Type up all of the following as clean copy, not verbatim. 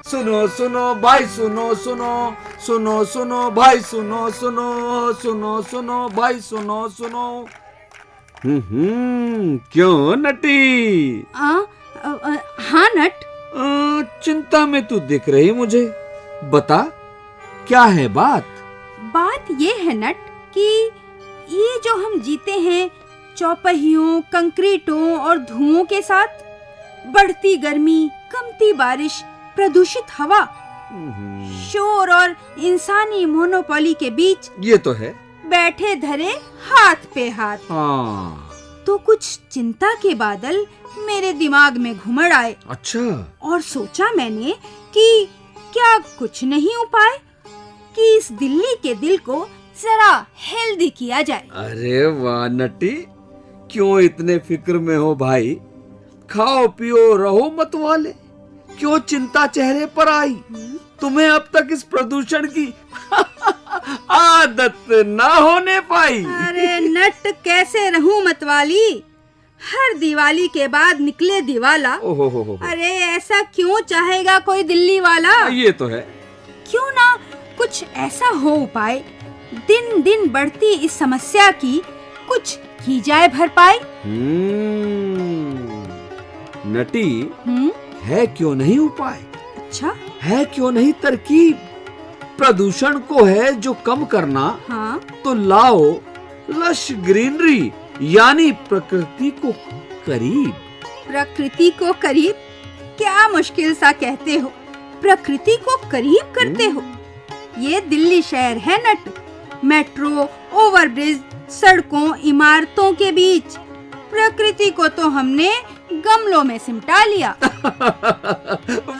सुनो सुनो भाई सुनो सुनो, सुनो सुनो भाई सुनो सुनो, सुनो सुनो भाई सुनो सुनो। क्यों नटी? आ, हाँ नट। चिंता में तू दिख रही मुझे, बता क्या है बात? बात ये है नट कि ये जो हम जीते हैं चौपहियों, कंक्रीटों और धुओं के साथ, बढ़ती गर्मी, कमती बारिश, प्रदूषित हवा, शोर और इंसानी मोनोपोली के बीच ये तो है, बैठे धरे हाथ पे हाथ। हाँ। तो कुछ चिंता के बादल मेरे दिमाग में घुमड़ आए। अच्छा। और सोचा मैंने कि क्या कुछ नहीं उपाय कि इस दिल्ली के दिल को जरा हेल्दी किया जाए। अरे वाह नटी, क्यों इतने फिक्र में हो भाई? खाओ पियो रहो मत वाले, क्यों चिंता चेहरे पर आई? तुम्हें अब तक इस प्रदूषण की आदत ना होने पाई। अरे नट, कैसे रहूं मतवाली? हर दिवाली के बाद निकले दिवाला। ओहो। अरे ऐसा क्यों चाहेगा कोई दिल्ली वाला? ये तो है। क्यों ना कुछ ऐसा हो उपाय, दिन दिन बढ़ती इस समस्या की कुछ की जाए भरपाई। नटी, है क्यों नहीं उपाय? अच्छा, है क्यों नहीं तरकीब? प्रदूषण को है जो कम करना, हाँ? तो लाओ लश ग्रीनरी, यानी प्रकृति को करीब। प्रकृति को करीब? क्या मुश्किल सा कहते हो, प्रकृति को करीब करते हो। ये दिल्ली शहर है नट, मेट्रो, ओवरब्रिज, सड़कों, इमारतों के बीच प्रकृति को तो हमने गमलों में सिमटा लिया।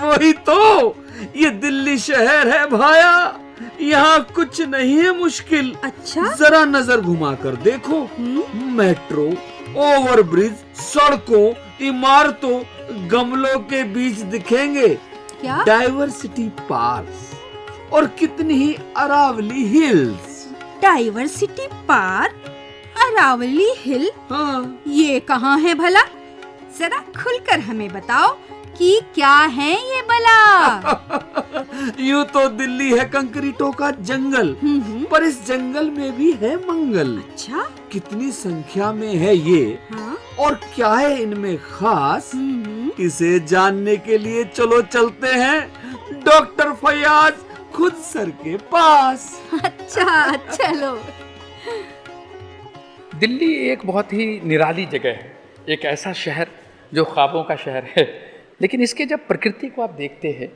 वही तो, ये दिल्ली शहर है भाया, यहाँ कुछ नहीं है मुश्किल। अच्छा? जरा नजर घुमा कर देखो, मेट्रो, ओवरब्रिज, सड़कों, इमारतों, गमलों के बीच दिखेंगे क्या? डाइवर्सिटी पार्क और कितनी ही Aravalli hills. Diversity park, Aravalli hill? हाँ। ये कहाँ है भला? जरा खुलकर हमें बताओ कि क्या है ये भला? यूं तो दिल्ली है कंक्रीटों का जंगल, पर इस जंगल में भी है मंगल। अच्छा? कितनी संख्या में है ये, हाँ? और क्या है इनमें खास, इसे जानने के लिए चलो चलते हैं डॉक्टर फयाज खुद सर के पास। अच्छा, चलो। दिल्ली एक बहुत ही निराली जगह है, एक ऐसा शहर जो ख्वाबों का शहर है। लेकिन इसके जब प्रकृति को आप देखते हैं,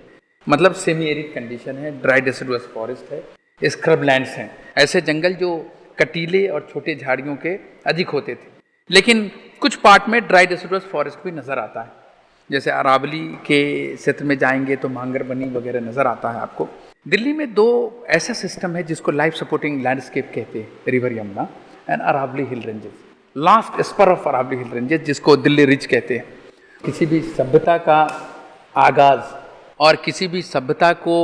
मतलब सेमी एरिड कंडीशन है, ड्राई डेसिडुअस फॉरेस्ट है, स्क्रब लैंड्स हैं, ऐसे जंगल जो कटीले और छोटे झाड़ियों के अधिक होते थे। लेकिन कुछ पार्ट में ड्राई डेसिडुअस फॉरेस्ट भी नज़र आता है, जैसे अरावली के क्षेत्र में जाएंगे तो मांगरबनी वगैरह नज़र आता है आपको। दिल्ली में दो ऐसा सिस्टम है जिसको लाइफ सपोर्टिंग लैंडस्केप कहते हैं, river Yamuna and Aravalli hill ranges, last spur of Aravalli hill ranges, जिसको दिल्ली रिज कहते हैं। किसी भी सभ्यता का आगाज़ और किसी भी सभ्यता को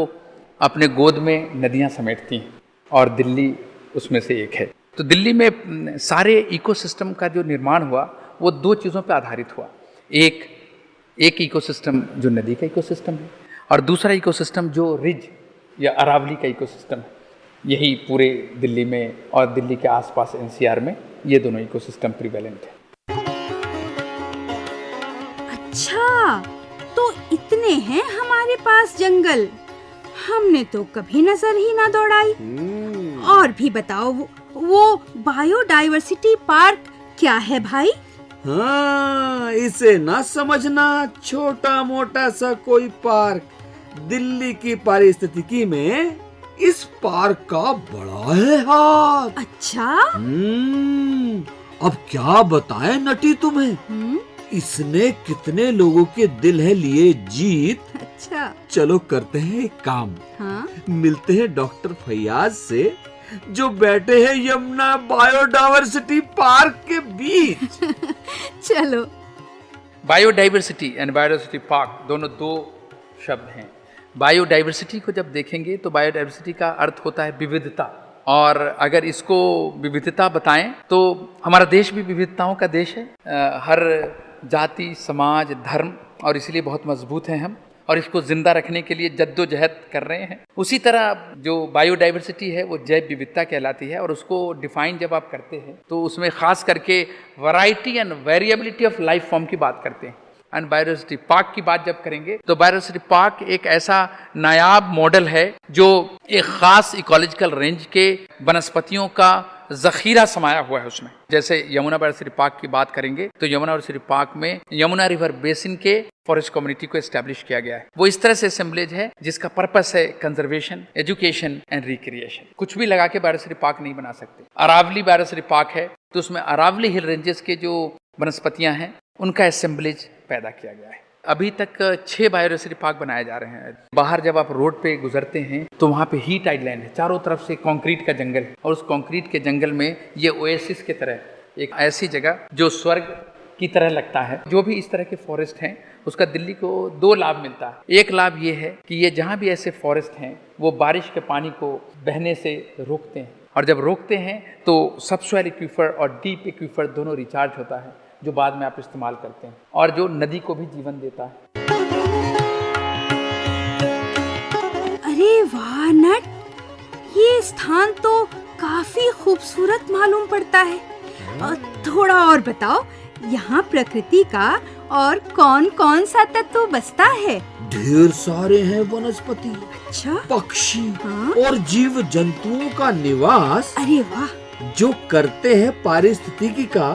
अपने गोद में नदियाँ समेटती हैं, और दिल्ली उसमें से एक है। तो दिल्ली में सारे इकोसिस्टम का जो निर्माण हुआ वो दो चीज़ों पर आधारित हुआ। एक इकोसिस्टम जो नदी का इकोसिस्टम है, और दूसरा इकोसिस्टम जो रिज या अरावली का इकोसिस्टम है। यही पूरे दिल्ली में और दिल्ली के आसपास एनसीआर में ये दोनों इकोसिस्टम प्रिवेलेंट है। अच्छा, तो इतने हैं हमारे पास जंगल, हमने तो कभी नजर ही ना दौड़ाई। और भी बताओ, वो बायोडाइवर्सिटी पार्क क्या है भाई? हाँ, इसे ना समझना छोटा मोटा सा कोई पार्क। दिल्ली की पारिस्थितिकी में इस पार्क का बड़ा है हाथ। अच्छा? अब क्या बताएं नटी तुम्हें, इसने कितने लोगों के दिल है लिए जीत। अच्छा, चलो करते हैं एक काम। हाँ? मिलते हैं डॉक्टर फैयाज से, जो बैठे हैं यमुना बायोडाइवर्सिटी पार्क के बीच। चलो। बायोडाइवर्सिटी एंड बायोडाइवर्सिटी पार्क दोनों दो शब्द हैं। बायोडाइवर्सिटी को जब देखेंगे तो बायोडाइवर्सिटी का अर्थ होता है विविधता, और अगर इसको विविधता बताएं तो हमारा देश भी विविधताओं का देश है। हर जाति, समाज, धर्म, और इसलिए बहुत मजबूत हैं हम, और इसको जिंदा रखने के लिए जद्दोजहद कर रहे हैं। उसी तरह जो बायोडाइवर्सिटी है वो जैव विविधता कहलाती है, और उसको डिफाइन जब आप करते हैं तो उसमें खास करके variety and variability of life form की बात करते हैं। एंड बायोडाइवर्सिटी पार्क की बात जब करेंगे तो बायोडाइवर्सिटी पार्क एक ऐसा नायाब मॉडल है जो एक खास इकोलॉजिकल रेंज के वनस्पतियों का जखीरा समाया हुआ है उसमें। जैसे यमुना बायोडाइवर्सिटी पार्क की बात करेंगे तो यमुना बायोडाइवर्सिटी पार्क में यमुना रिवर बेसिन के फॉरेस्ट कम्युनिटी को एस्टेब्लिश किया गया है। वो इस तरह से असेंबलेज है जिसका पर्पस है कंजर्वेशन, एजुकेशन एंड रिक्रिएशन। कुछ भी लगा के बायोडाइवर्सिटी पार्क नहीं बना सकते। अरावली बायोडाइवर्सिटी पार्क है तो उसमें अरावली हिल रेंजेस के जो वनस्पतियां हैं उनका असेंबलेज पैदा किया गया है। अभी तक 6 बायोडाइवर्सिटी पार्क बनाए जा रहे हैं। बाहर जब आप रोड पे गुजरते हैं तो वहाँ पे हीट आइलैंड है, चारों तरफ से कंक्रीट का जंगल है, और उस कंक्रीट के जंगल में ये ओएसिस की तरह एक ऐसी जगह जो स्वर्ग की तरह लगता है। जो भी इस तरह के फॉरेस्ट हैं उसका दिल्ली को 2 लाभ मिलता है। एक लाभ ये है कि ये जहाँ भी ऐसे फॉरेस्ट हैं वो बारिश के पानी को बहने से रोकते हैं, और जब रोकते हैं तो सबसॉइल एक्वीफर और डीप एक्वीफर दोनों रिचार्ज होता है, जो बाद में आप इस्तेमाल करते हैं, और जो नदी को भी जीवन देता है। अरे वाह नट, ये स्थान तो काफी खूबसूरत मालूम पड़ता है। थोड़ा और बताओ, यहाँ प्रकृति का और कौन कौन सा तत्व बसता है? ढेर सारे हैं वनस्पति, अच्छा, पक्षी हाँ? और जीव जंतुओं का निवास, अरे वाह, जो करते हैं पारिस्थितिकी का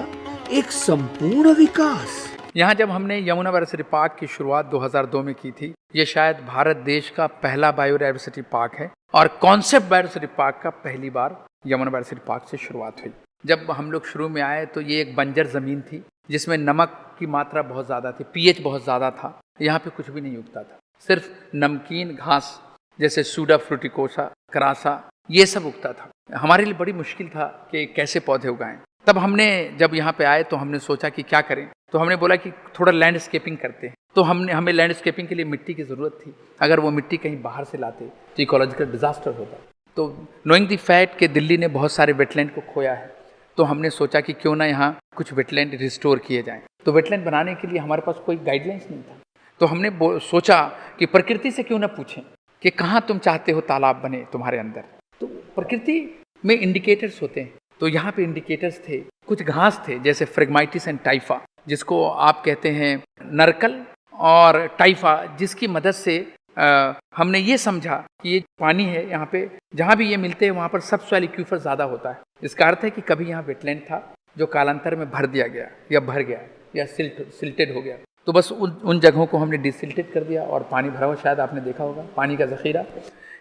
एक संपूर्ण विकास। यहाँ जब हमने यमुना बायोडाइवर्सिटी पार्क की शुरुआत 2002 में की थी, ये शायद भारत देश का पहला बायोडाइवर्सिटी पार्क है, और कॉन्सेप्ट बायोडाइवर्सिटी पार्क का पहली बार यमुना बायोडाइवर्सिटी पार्क से शुरुआत हुई। जब हम लोग शुरू में आए तो ये एक बंजर जमीन थी जिसमें नमक की मात्रा बहुत ज़्यादा थी, पीएच बहुत ज़्यादा था, यहाँ पे कुछ भी नहीं उगता था, सिर्फ नमकीन घास जैसे सूडा फ्रूटिकोसा, करासा, ये सब उगता था। हमारे लिए बड़ी मुश्किल था कि कैसे पौधे उगाएं। तब हमने जब यहाँ पे आए तो हमने सोचा कि क्या करें, तो हमने बोला कि थोड़ा लैंडस्केपिंग करते हैं। तो हमें लैंडस्केपिंग के लिए मिट्टी की ज़रूरत थी। अगर वो मिट्टी कहीं बाहर से लाते तो इकोलॉजिकल डिजास्टर होता। तो नोइंग द फैक्ट कि दिल्ली ने बहुत सारे वेटलैंड को खोया है, तो हमने सोचा कि क्यों ना यहाँ कुछ वेटलैंड रिस्टोर किए जाएं। तो वेटलैंड बनाने के लिए हमारे पास कोई गाइडलाइंस नहीं था, तो हमने सोचा कि प्रकृति से क्यों ना पूछें कि कहाँ तुम चाहते हो तालाब बने तुम्हारे अंदर। तो प्रकृति में इंडिकेटर्स होते हैं, तो यहाँ पे इंडिकेटर्स थे, कुछ घास थे जैसे फ्रेगमाइटिस एंड टाइफा, जिसको आप कहते हैं नरकल, और टाइफा, जिसकी मदद से हमने ये समझा कि ये पानी है यहाँ पे, जहाँ भी ये मिलते हैं वहाँ पर सबसॉइल एक्वीफर ज़्यादा होता है। इसका अर्थ है कि कभी यहाँ वेटलैंड था जो कालांतर में भर दिया गया या भर गया या सिल्टेड हो गया। तो बस उन जगहों को हमने डिसिल्टेड कर दिया और पानी भरा हुआ, शायद आपने देखा होगा पानी का ज़ख़ीरा।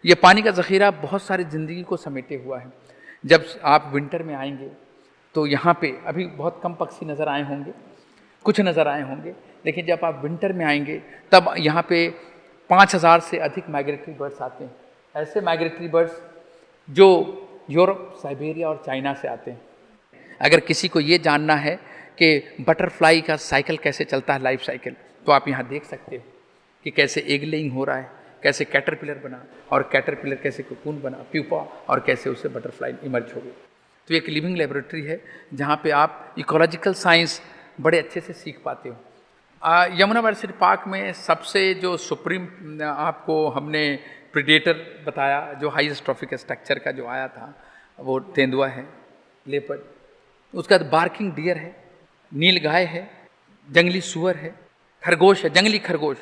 ये पानी का ज़ख़ीरा बहुत सारी ज़िंदगी को समेटे हुआ है। जब आप विंटर में आएंगे तो यहाँ पे अभी बहुत कम पक्षी नज़र आए होंगे, कुछ नज़र आए होंगे, लेकिन जब आप विंटर में आएंगे तब यहाँ पे 5000 से अधिक माइग्रेटरी बर्ड्स आते हैं। ऐसे माइग्रेटरी बर्ड्स जो यूरोप, साइबेरिया और चाइना से आते हैं। अगर किसी को ये जानना है कि बटरफ्लाई का साइकिल कैसे चलता है, लाइफ साइकिल, तो आप यहाँ देख सकते हो कि कैसे एग लेइंग हो रहा है, कैसे कैटरपिलर बना, और कैटरपिलर कैसे कोकून बना, प्यूपा, और कैसे उससे बटरफ्लाई इमर्ज हो गई। तो एक लिविंग लेबोरेटरी है जहाँ पे आप इकोलॉजिकल साइंस बड़े अच्छे से सीख पाते हो। यमुना बायोडाइवर्सिटी पार्क में सबसे जो सुप्रीम आपको हमने प्रीडेटर बताया, जो हाईएस्ट ट्रॉफिक स्ट्रक्चर का जो आया था, वो तेंदुआ है, लेपर्ड, उसका बार्किंग डियर है, नील गाय है, जंगली सुअर है, खरगोश है, जंगली खरगोश,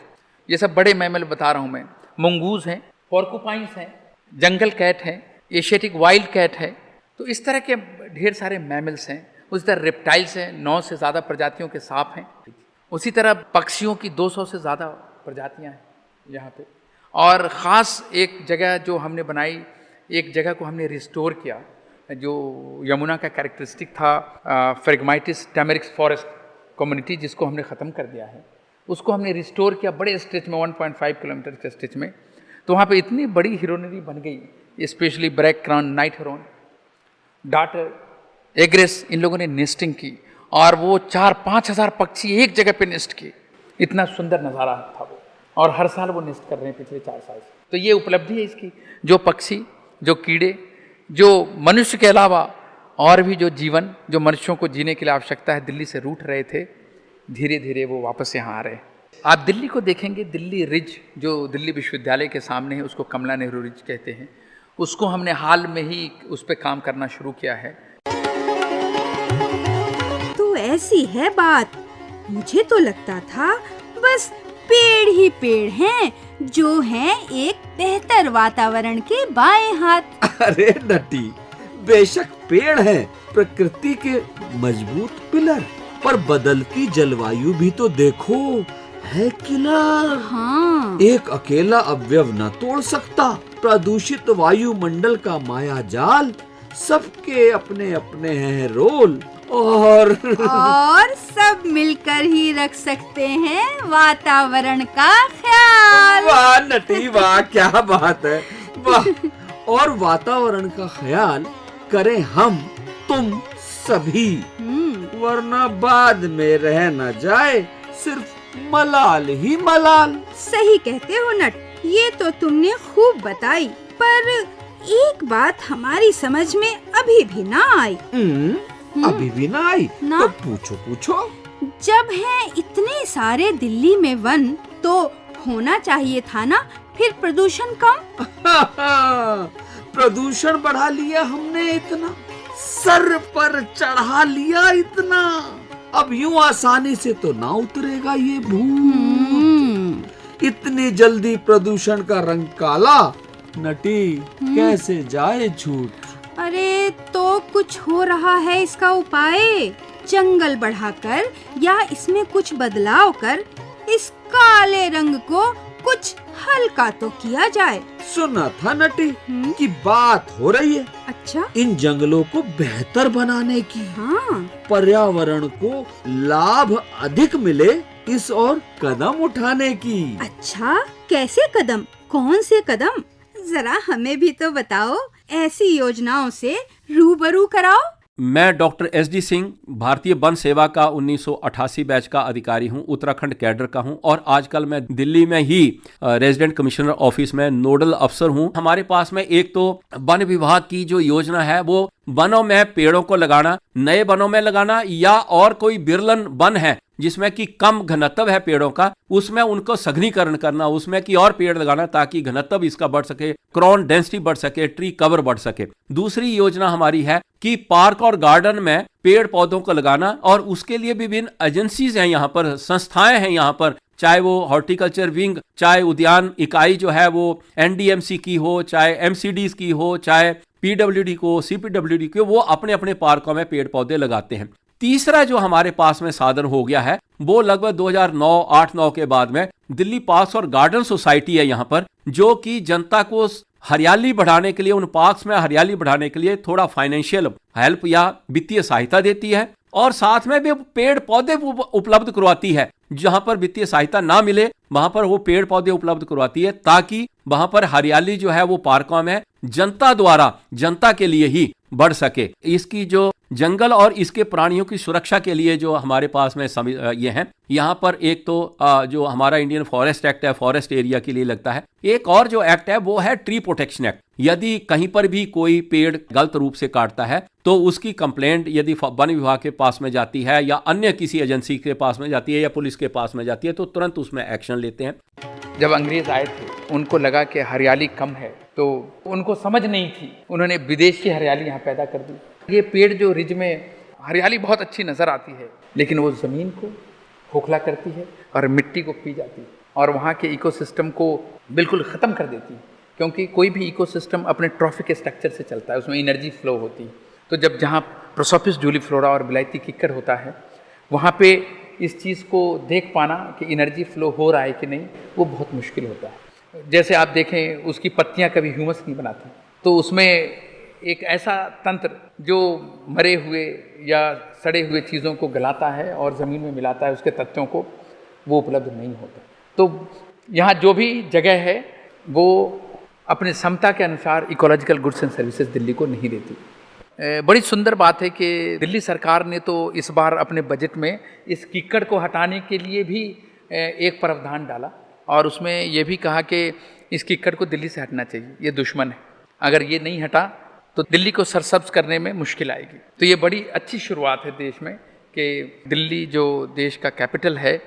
ये सब बड़े मैमल बता रहा हूँ मैं। मंगूज हैं, पोर्कुपाइंस हैं, जंगल कैट है, एशियाटिक वाइल्ड कैट है। तो इस तरह के ढेर सारे मैमल्स हैं। उसी तरह रेप्टाइल्स हैं, 9 से ज़्यादा प्रजातियों के सांप हैं। उसी तरह पक्षियों की 200 से ज़्यादा प्रजातियां हैं यहाँ पे। और ख़ास एक जगह जो हमने बनाई, एक जगह को हमने रिस्टोर किया, जो यमुना का कैरेक्टरिस्टिक था, फ्रेगमाइटिस टैमेरिक्स फॉरेस्ट कम्युनिटी, जिसको हमने ख़त्म कर दिया है, उसको हमने रिस्टोर किया बड़े स्ट्रेच में, 1.5 किलोमीटर के स्ट्रेच में। तो वहाँ पे इतनी बड़ी हिरोनरी बन गई, specially black crown night heron, darter, egrets, इन लोगों ने नेस्टिंग की, और वो 4-5 हज़ार पक्षी एक जगह पे नेस्ट किए। इतना सुंदर नज़ारा था वो, और हर साल वो नेस्ट कर रहे हैं पिछले 4 साल से। तो ये उपलब्धि है इसकी, जो पक्षी, जो कीड़े, जो मनुष्य के अलावा और भी जो जीवन, जो मनुष्यों को जीने के लिए आवश्यकता है, दिल्ली से रूठ रहे थे, धीरे धीरे वो वापस यहाँ आ रहे हैं। आप दिल्ली को देखेंगे, दिल्ली रिज जो दिल्ली विश्वविद्यालय के सामने है, उसको कमला नेहरू रिज कहते हैं। उसको हमने हाल में ही उस पर काम करना शुरू किया है। तो ऐसी है बात। मुझे तो लगता था बस पेड़ ही पेड़ हैं जो हैं एक बेहतर वातावरण के बाएं हाथ। अरे नटी, बेशक पेड़ है प्रकृति के मजबूत पिलर, पर बदलती जलवायु भी तो देखो है किलर। हाँ। एक अकेला अवयव न तोड़ सकता प्रदूषित वायुमंडल का माया जाल। सबके अपने अपने हैं रोल और सब मिलकर ही रख सकते हैं वातावरण का ख्याल। वाह नटी वाह, क्या बात है, वाह। और वातावरण का ख्याल करें हम तुम सभी, वरना बाद में रह न जाए सिर्फ मलाल ही मलाल। सही कहते हो नट, ये तो तुमने खूब बताई, पर एक बात हमारी समझ में अभी भी ना आई। अभी भी ना आई? ना? तो पूछो पूछो। जब हैं इतने सारे दिल्ली में वन, तो होना चाहिए था ना फिर प्रदूषण कम। प्रदूषण बढ़ा लिया हमने इतना, सर पर चढ़ा लिया इतना, अब यूं आसानी से तो ना उतरेगा ये भूत। इतनी जल्दी प्रदूषण का रंग काला, नटी कैसे जाए छूट। अरे तो कुछ हो रहा है इसका उपाय। जंगल बढ़ाकर या इसमें कुछ बदलाव कर इस काले रंग को कुछ हल्का तो किया जाए। सुना था नटी कि बात हो रही है अच्छा, इन जंगलों को बेहतर बनाने की। हाँ। पर्यावरण को लाभ अधिक मिले इस और कदम उठाने की। अच्छा, कैसे कदम? कौन से कदम? जरा हमें भी तो बताओ, ऐसी योजनाओं से रूबरू कराओ। मैं डॉक्टर एस.डी. सिंह, भारतीय वन सेवा का 1988 बैच का अधिकारी हूं, उत्तराखंड कैडर का हूं और आजकल मैं दिल्ली में ही रेजिडेंट कमिश्नर ऑफिस में नोडल अफसर हूं। हमारे पास में एक तो वन विभाग की जो योजना है वो वनों में पेड़ों को लगाना, नए वनों में लगाना, या और कोई बिरलन वन है जिसमें कि कम घनत्व है पेड़ों का, उसमें उनको सघनीकरण करना, उसमें कि और पेड़ लगाना ताकि घनत्व इसका बढ़ सके, क्रॉन डेंसिटी बढ़ सके, ट्री कवर बढ़ सके। दूसरी योजना हमारी है कि पार्क और गार्डन में पेड़ पौधों को लगाना, और उसके लिए विभिन्न एजेंसीज हैं यहाँ पर, संस्थाएं हैं यहाँ पर, चाहे वो हॉर्टिकल्चर विंग, चाहे उद्यान इकाई जो है वो एनडीएमसी की हो, चाहे एमसीडीज की हो, चाहे पीडब्ल्यूडी को, सीपीडब्ल्यूडी को, वो अपने अपने पार्कों में पेड़ पौधे लगाते हैं। तीसरा जो हमारे पास में साधन हो गया है वो लगभग 2008-9 के बाद में दिल्ली पार्क्स और गार्डन सोसाइटी है यहाँ पर, जो कि जनता को हरियाली बढ़ाने के लिए, उन पार्क्स में हरियाली बढ़ाने के लिए थोड़ा फाइनेंशियल हेल्प या वित्तीय सहायता देती है, और साथ में भी पेड़ पौधे उपलब्ध करवाती है। जहां पर वित्तीय सहायता ना मिले वहां पर वो पेड़ पौधे उपलब्ध करवाती है, ताकि वहां पर हरियाली जो है वो पार्कों में जनता द्वारा, जनता के लिए ही बढ़ सके। इसकी जो जंगल और इसके प्राणियों की सुरक्षा के लिए जो हमारे पास में ये हैं, यहाँ पर एक तो जो हमारा इंडियन फॉरेस्ट एक्ट है, फॉरेस्ट एरिया के लिए लगता है। एक और जो एक्ट है वो है ट्री प्रोटेक्शन एक्ट। यदि कहीं पर भी कोई पेड़ गलत रूप से काटता है तो उसकी कंप्लेंट यदि वन विभाग के पास में जाती है या अन्य किसी एजेंसी के पास में जाती है या पुलिस के पास में जाती है तो तुरंत उसमें एक्शन लेते हैं। जब अंग्रेज आए थे उनको लगा कि हरियाली कम है, तो उनको समझ नहीं थी, उन्होंने विदेश की हरियाली यहाँ पैदा कर दी। ये पेड़ जो रिज में हरियाली बहुत अच्छी नजर आती है, लेकिन वो जमीन को खोखला करती है और मिट्टी को पी जाती है और वहाँ के इकोसिस्टम को बिल्कुल ख़त्म कर देती है। क्योंकि कोई भी इकोसिस्टम अपने ट्रॉफिक स्ट्रक्चर से चलता है, उसमें एनर्जी फ्लो होती है। तो जब जहाँ प्रोसोपिस जूलीफ्लोरा और विलायती किक्कर होता है, वहाँ पे इस चीज़ को देख पाना कि एनर्जी फ्लो हो रहा है कि नहीं, वो बहुत मुश्किल होता है। जैसे आप देखें, उसकी पत्तियाँ कभी ह्यूमस नहीं बनाती, तो उसमें एक ऐसा तंत्र जो मरे हुए या सड़े हुए चीज़ों को गलाता है और ज़मीन में मिलाता है उसके तत्वों को, वो उपलब्ध नहीं होता। तो यहाँ जो भी जगह है वो अपने क्षमता के अनुसार ecological goods and services Delhi को नहीं देती। बड़ी सुंदर बात है कि दिल्ली सरकार ने तो इस बार अपने बजट में इस कीकड़ को हटाने के लिए भी एक प्रावधान डाला और उसमें यह भी कहा कि इस कीकड़ को दिल्ली से हटना चाहिए, ये दुश्मन है, अगर ये नहीं हटा तो दिल्ली को सरसब्ज करने में मुश्किल आएगी। तो ये बड़ी अच्छी शुरुआत है देश में कि दिल्ली जो देश का कैपिटल है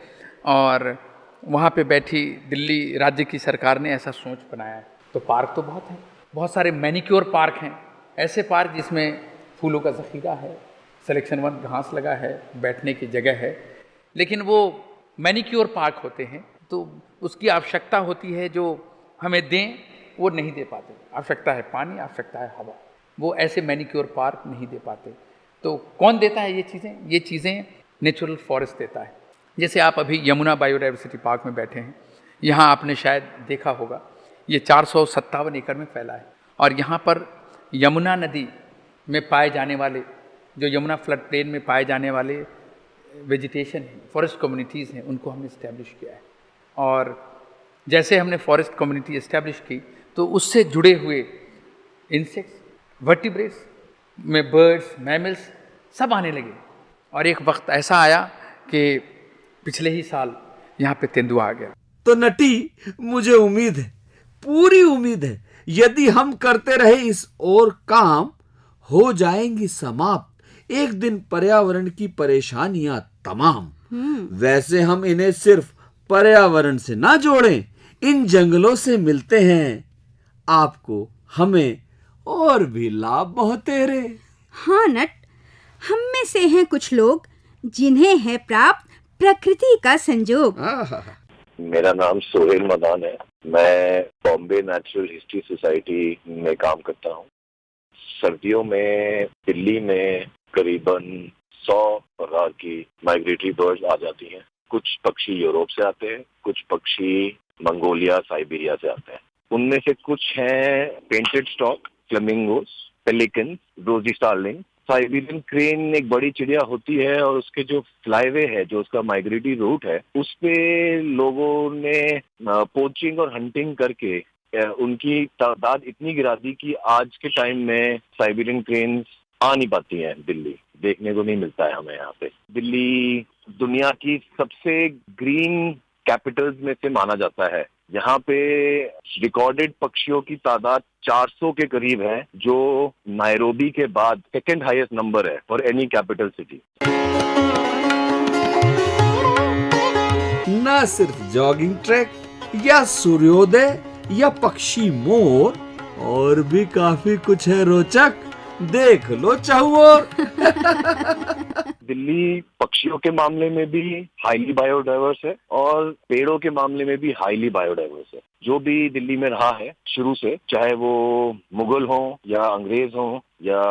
और वहाँ पे बैठी दिल्ली राज्य की सरकार ने ऐसा सोच बनाया है। तो पार्क तो बहुत हैं, बहुत सारे मैनिक्योर पार्क हैं, ऐसे पार्क जिसमें फूलों का ज़ख़ीरा है, सिलेक्शन 1 घास लगा है, बैठने की जगह है, लेकिन वो मैनिक्योर पार्क होते हैं तो उसकी आवश्यकता होती है जो हमें दें वो नहीं दे पाते। आवश्यकता है पानी, आवश्यकता है हवा, वो ऐसे मैनिक्योर पार्क नहीं दे पाते। तो कौन देता है ये चीज़ें? ये चीज़ें नेचुरल फॉरेस्ट देता है। जैसे आप अभी यमुना बायोडाइवर्सिटी पार्क में बैठे हैं, यहाँ आपने शायद देखा होगा, ये 457 एकड़ में फैला है और यहाँ पर यमुना नदी में पाए जाने वाले, जो यमुना फ्लड प्लेन में पाए जाने वाले वेजिटेशन है, फॉरेस्ट कम्युनिटीज़ हैं, उनको हमने इस्टेब्लिश किया है। और जैसे हमने फॉरेस्ट कम्युनिटी इस्टेब्लिश की तो उससे जुड़े हुए इंसेक्ट्स, वर्टिब्रेट्स में बर्ड्स, मैमल्स सब आने लगे। और एक वक्त ऐसा आया कि पिछले ही साल यहाँ पे तेंदुआ आ गया। तो नटी, मुझे उम्मीद है, पूरी उम्मीद है, यदि हम करते रहे इस और काम हो जाएंगी समाप्त एक दिन पर्यावरण की परेशानियां तमाम। वैसे हम इन्हें सिर्फ पर्यावरण से ना जोड़ें, इन जंगलों से मिलते हैं आपको, हमें और भी लाभ बहुतेरे। हाँ नट, हम में से हैं कुछ लोग जिन्हें है प्राप्त प्रकृति का संजोग। मेरा नाम सोहेल मदान है। मैं बॉम्बे नेचुरल हिस्ट्री सोसाइटी में काम करता हूँ। सर्दियों में दिल्ली में करीबन 100 प्रकार की माइग्रेटरी बर्ड्स आ जाती हैं। कुछ पक्षी यूरोप से आते हैं, कुछ पक्षी मंगोलिया, साइबेरिया से आते हैं। उनमें से कुछ हैं पेंटेड स्टॉक, फ्लेमिंगोस, पेलिकन, रोजी स्टार्लिंग। साइबेरियन क्रेन एक बड़ी चिड़िया होती है और उसके जो फ्लाईवे है, जो उसका माइग्रेटरी रूट है, उस पे लोगों ने पोचिंग और हंटिंग करके उनकी तादाद इतनी गिरा दी कि आज के टाइम में साइबेरियन क्रेन्स आ नहीं पाती हैं। दिल्ली देखने को नहीं मिलता है हमें यहाँ पे। दिल्ली दुनिया की सबसे ग्रीन कैपिटल्स में से माना जाता है। यहाँ पे रिकॉर्डेड पक्षियों की तादाद 400 के करीब है, जो नायरोबी के बाद सेकंड हाईएस्ट नंबर है फॉर एनी कैपिटल सिटी। न सिर्फ जॉगिंग ट्रैक या सूर्योदय या पक्षी मोर, और भी काफी कुछ है रोचक, देख लो चाहुओर। दिल्ली पक्षियों के मामले में भी हाईली बायोडाइवर्स है और पेड़ों के मामले में भी हाईली बायोडाइवर्स है। जो भी दिल्ली में रहा है शुरू से, चाहे वो मुगल हो या अंग्रेज हो या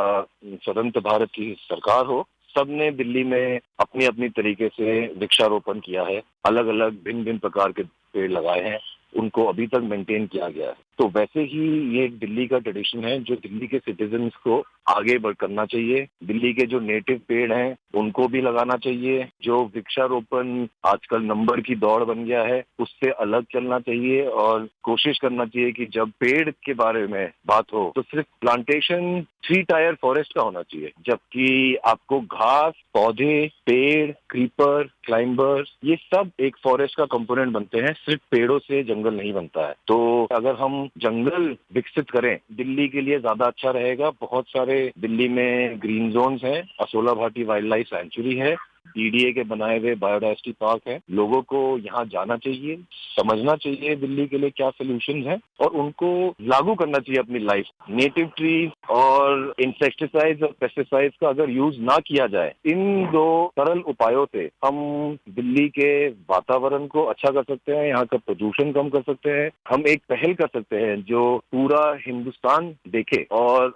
स्वतंत्र भारत की सरकार हो, सबने दिल्ली में अपनी अपनी तरीके से वृक्षारोपण किया है। अलग अलग भिन्न भिन्न प्रकार के पेड़ लगाए हैं, उनको अभी तक मेंटेन किया गया है। तो वैसे ही ये एक दिल्ली का ट्रेडिशन है जो दिल्ली के सिटीजन्स को आगे बढ़ करना चाहिए। दिल्ली के जो नेटिव पेड़ हैं उनको भी लगाना चाहिए। जो वृक्षारोपण आजकल नंबर की दौड़ बन गया है, उससे अलग चलना चाहिए और कोशिश करना चाहिए कि जब पेड़ के बारे में बात हो तो सिर्फ प्लांटेशन 3 टायर फॉरेस्ट का होना चाहिए, जबकि आपको घास, पौधे, पेड़, क्रीपर, क्लाइंबर्स, ये सब एक फॉरेस्ट का कंपोनेंट बनते हैं। सिर्फ पेड़ों से जंगल नहीं बनता है। तो अगर हम जंगल विकसित करें दिल्ली के लिए ज्यादा अच्छा रहेगा। बहुत सारे दिल्ली में ग्रीन जोन्स हैं, Asola Bhati wild life sanctuary है, DDA के बनाए हुए बायोडाइवर्सिटी पार्क है। लोगों को यहाँ जाना चाहिए, समझना चाहिए दिल्ली के लिए क्या सोल्यूशन है और उनको लागू करना चाहिए अपनी लाइफ। नेटिव ट्री और इंसेक्टिसाइड्स और पेस्टिसाइड्स का अगर यूज ना किया जाए, इन 2 सरल उपायों से हम दिल्ली के वातावरण को अच्छा कर सकते हैं, यहाँ का प्रदूषण कम कर सकते हैं। हम एक पहल कर सकते हैं जो पूरा हिंदुस्तान देखे और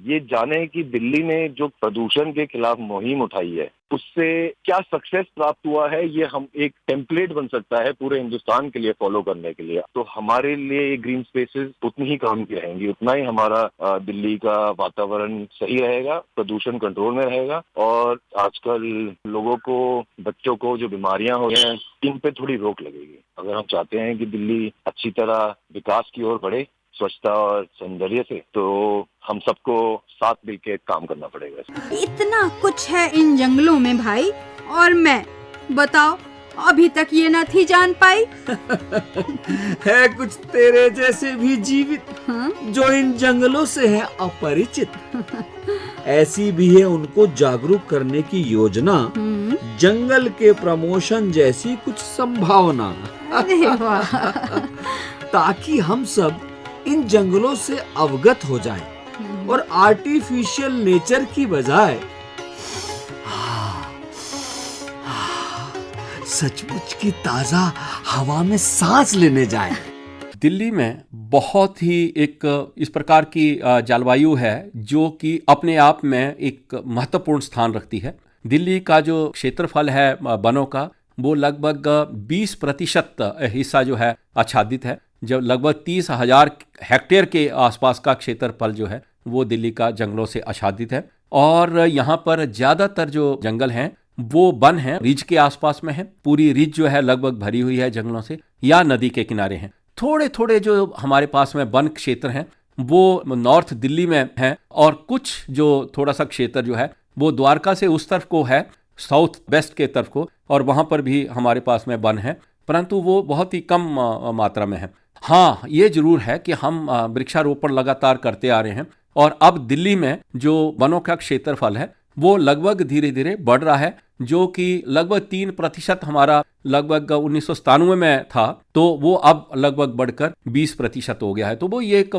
ये जाने कि दिल्ली ने जो प्रदूषण के खिलाफ मुहिम उठाई है उससे क्या सक्सेस प्राप्त हुआ है। ये हम एक टेम्पलेट बन सकता है पूरे हिंदुस्तान के लिए फॉलो करने के लिए। तो हमारे लिए ये ग्रीन स्पेसेस उतनी ही काम की रहेंगी, उतना ही हमारा दिल्ली का वातावरण सही रहेगा, प्रदूषण कंट्रोल में रहेगा और आजकल लोगों को, बच्चों को जो बीमारियां हो रही हैं, इन पे थोड़ी रोक लगेगी। अगर हम चाहते हैं कि दिल्ली अच्छी तरह विकास की ओर बढ़े, स्वच्छता और सौंदर्य से, तो हम सबको साथ मिलकर काम करना पड़ेगा। इतना कुछ है इन जंगलों में भाई, और मैं बताओ अभी तक ये न थी जान पाई। है कुछ तेरे जैसे भी जीवित जो इन जंगलों से है अपरिचित। ऐसी भी है उनको जागरूक करने की योजना, जंगल के प्रमोशन जैसी कुछ संभावना। अरे वाह। ताकि हम सब इन जंगलों से अवगत हो जाएं और आर्टिफिशियल नेचर की बजाय सचमुच की ताजा हवा में सांस लेने जाएं। दिल्ली में बहुत ही एक इस प्रकार की जलवायु है जो कि अपने आप में एक महत्वपूर्ण स्थान रखती है। दिल्ली का जो क्षेत्रफल है वनों का, वो लगभग 20% हिस्सा जो है आच्छादित है। जब लगभग 30,000 हेक्टेयर के आसपास का क्षेत्रफल जो है वो दिल्ली का जंगलों से आच्छादित है। और यहाँ पर ज़्यादातर जो जंगल हैं वो वन हैं, रिज के आसपास में है। पूरी रिज जो है लगभग भरी हुई है जंगलों से, या नदी के किनारे हैं। थोड़े थोड़े जो हमारे पास में वन क्षेत्र हैं वो नॉर्थ दिल्ली में हैं, और कुछ जो थोड़ा सा क्षेत्र जो है वो द्वारका से उस तरफ को है, साउथ वेस्ट के तरफ को, और वहाँ पर भी हमारे पास में वन है, परंतु वो बहुत ही कम मात्रा में है। हाँ, ये जरूर है कि हम वृक्षारोपण लगातार करते आ रहे हैं, और अब दिल्ली में जो वनों का क्षेत्रफल है वो लगभग धीरे धीरे बढ़ रहा है, जो कि लगभग 3% हमारा लगभग 1997 में था, तो वो अब लगभग बढ़कर 20% हो गया है। तो वो ये एक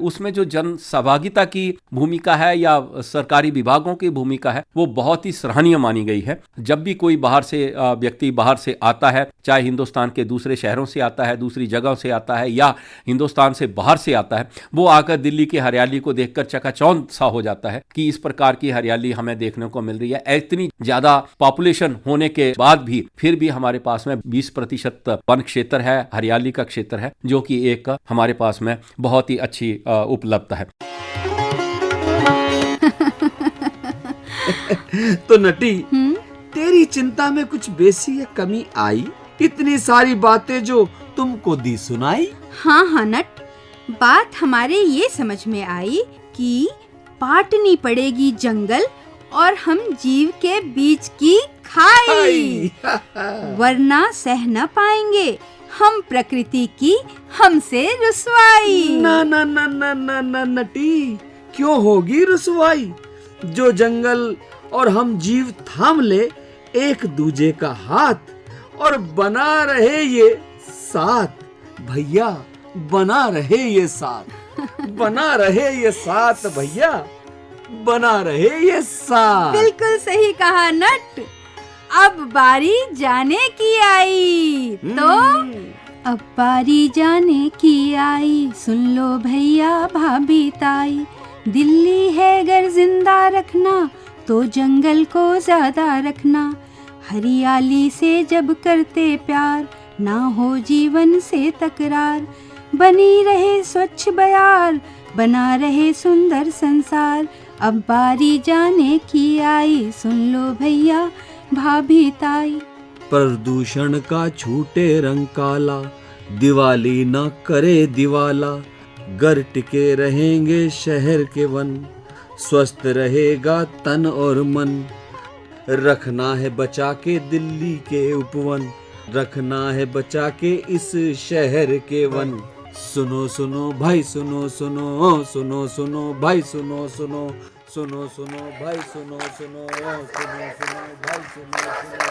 उसमें जो जन सहभागिता की भूमिका है या सरकारी विभागों की भूमिका है वो बहुत ही सराहनीय मानी गई है। जब भी कोई बाहर से व्यक्ति बाहर से आता है, चाहे हिंदुस्तान के दूसरे शहरों से आता है, दूसरी जगहों से आता है, या हिंदुस्तान से बाहर से आता है, वो आकर दिल्ली की हरियाली को देखकर चकाचौंध सा हो जाता है कि इस प्रकार की हरियाली हमें देखने को मिल रही है। इतनी ज्यादा पॉपुलेशन होने के बाद भी फिर भी हमारे पास में 20% वन क्षेत्र है, हरियाली का क्षेत्र है, जो कि एक हमारे पास में बहुत ही अच्छी उपलब्धता है। तो नटी, तेरी चिंता में कुछ बेसी या कमी आई? इतनी सारी बातें जो तुमको दी सुनाई? हाँ हाँ नट, बात हमारे ये समझ में आई कि पाटनी पड़ेगी जंगल और हम जीव के बीच की खाई, वरना सह न पाएंगे हम प्रकृति की हमसे रुसवाई। ना ना ना ना ना ना नटी, क्यों होगी रुसवाई? जो जंगल और हम जीव थाम ले एक दूजे का हाथ और बना रहे ये साथ, भैया बना रहे ये साथ, बना रहे ये साथ भैया, बना रहे ये साथ। बिल्कुल सही कहा नट। अब बारी जाने की आई, तो अब बारी जाने की आई, सुन लो भैया भाभी ताई, दिल्ली है अगर जिंदा रखना तो जंगल को ज्यादा रखना, हरियाली से जब करते प्यार ना हो जीवन से तकरार, बनी रहे स्वच्छ बयार, बना रहे सुंदर संसार, अब बारी जाने की आई, सुन लो भैया भाभी ताई। प्रदूषण का छूटे रंग काला, दिवाली न करे दिवाला, गर टिके रहेंगे शहर के वन, स्वस्थ रहेगा तन और मन, रखना है बचा के दिल्ली के उपवन, रखना है बचा के इस शहर के वन। सुनो सुनो भाई सुनो सुनो, सुनो सुनो भाई सुनो सुनो, सुनो सुनो भाई सुनो सुनो, सुनो सुनो भाई सुनो सुनो।